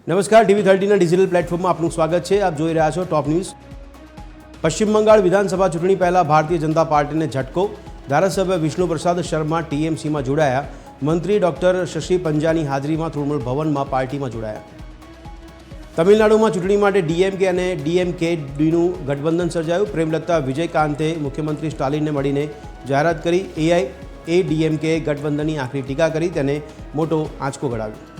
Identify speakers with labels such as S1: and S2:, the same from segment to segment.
S1: નમસ્કાર, TV30 digital પ્લેટફોર્મમાં આપનું સ્વાગત છે. આપ જોઈ રહ્યા છો ટોપ ન્યૂઝ. પશ્ચિમ બંગાળ વિધાનસભા ચૂંટણી પહેલા ભારતીય જનતા પાર્ટીને ઝટકો. ધારાસભ્ય વિષ્ણુ પ્રસાદ શર્મા TMCમાં જોડાયા. મંત્રી ડોક્ટર શશી પંજાની હાજરીમાં તૃણમૂલ ભવનમાં પાર્ટીમાં જોડાયા. તમિલનાડુમાં ચૂંટણી માટે DMK અને DMK-નું ગઠબંધન સર્જાયું. પ્રેમલતા વિજયકાંતે મુખ્યમંત્રી સ્ટાલિનને મળીને જાહેરાત કરી. AIADMK ગઠબંધનની આખરી ટીકા કરી, તેને મોટો આંચકો ગણાવ્યો.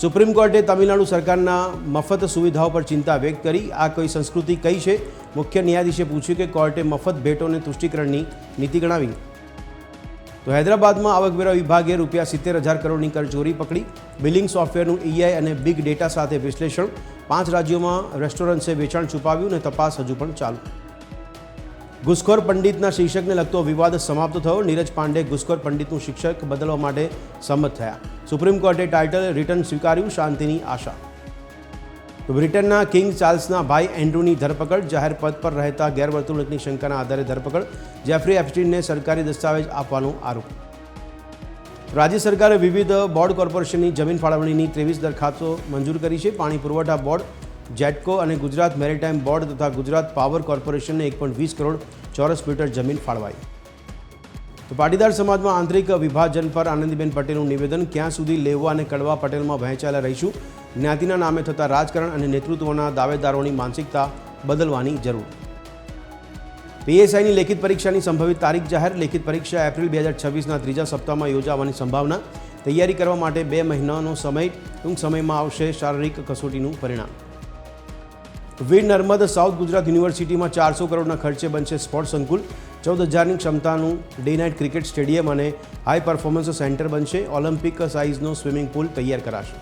S1: સુપ્રીમ કોર્ટે તમિલનાડુ સરકારના મફત સુવિધાઓ પર ચિંતા વ્યક્ત કરી. આ કોઈ સંસ્કૃતિ કઈ છે? મુખ્ય ન્યાયાધીશે પૂછ્યું કે કોર્ટે મફત ભેટોને તુષ્ટિકરણની નીતિ ગણાવી. તો હૈદરાબાદમાં આવકવેરા વિભાગે ₹70,000 કરોડની કરચોરી પકડી. બિલિંગ સોફ્ટવેરનું AI અને બિગ ડેટા સાથે વિશ્લેષણ. 5 રાજ્યોમાં રેસ્ટોરન્ટ્સે વેચાણ છુપાવ્યું અને તપાસ હજુ પણ ચાલુ. ઘુસખોર પંડિતના શિક્ષકને લગતો વિવાદ સમાપ્ત થયો. નીરજ પાંડે ઘુસખોર પંડિતનું શિક્ષક બદલવા માટે સંમત થયા. સુપ્રીમ કોર્ટે ટાઇટલ રિટર્ન સ્વીકાર્યું. શાંતિની આશા. બ્રિટનના કિંગ ચાર્લ્સના ભાઈ એન્ડ્રુની ધરપકડ. જાહેર પદ પર રહેતા ગેરવર્તણૂકની શંકાના આધારે ધરપકડ. જેફરી એપ્સ્ટીનને સરકારી દસ્તાવેજ આપવાનો આરોપ. રાજ્ય સરકારે વિવિધ બોર્ડ કોર્પોરેશનની જમીન ફાળવણીની 23 દરખાસ્તો મંજૂર કરી છે. પાણી પુરવઠા બોર્ડ, જેટકો અને ગુજરાત મેરીટાઈમ બોર્ડ તથા ગુજરાત પાવર કોર્પોરેશનને 1.20 કરોડ ચોરસ મીટર જમીન ફાળવાઈ. તો પાટીદાર સમાજમાં આંતરિક વિભાજન પર આનંદીબેન પટેલનું નિવેદન. ક્યાં સુધી લેવા અને કડવા પટેલમાં વહેંચાયેલા રહીશું? જ્ઞાતિના નામે થતા રાજકારણ અને નેતૃત્વના દાવેદારોની માનસિકતા બદલવાની જરૂર. PSIની લેખિત પરીક્ષાની સંભવિત તારીખ જાહેર. લેખિત પરીક્ષા એપ્રિલ 2026ના ત્રીજા સપ્તાહમાં યોજાવાની સંભાવના. તૈયારી કરવા માટે 2 મહિનાનો સમય. ટૂંક સમયમાં આવશે શારીરિક કસોટીનું પરિણામ. વીર નર્મદ સાઉથ ગુજરાત યુનિવર્સિટીમાં 400 કરોડના ખર્ચે બનશે સ્પોર્ટ્સ સંકુલ. 14,000ની ક્ષમતાનું ડે નાઇટ ક્રિકેટ સ્ટેડિયમ અને હાઈ પરફોર્મન્સ સેન્ટર બનશે. ઓલિમ્પિક સાઇઝનો સ્વિમિંગ પુલ તૈયાર કરાશે.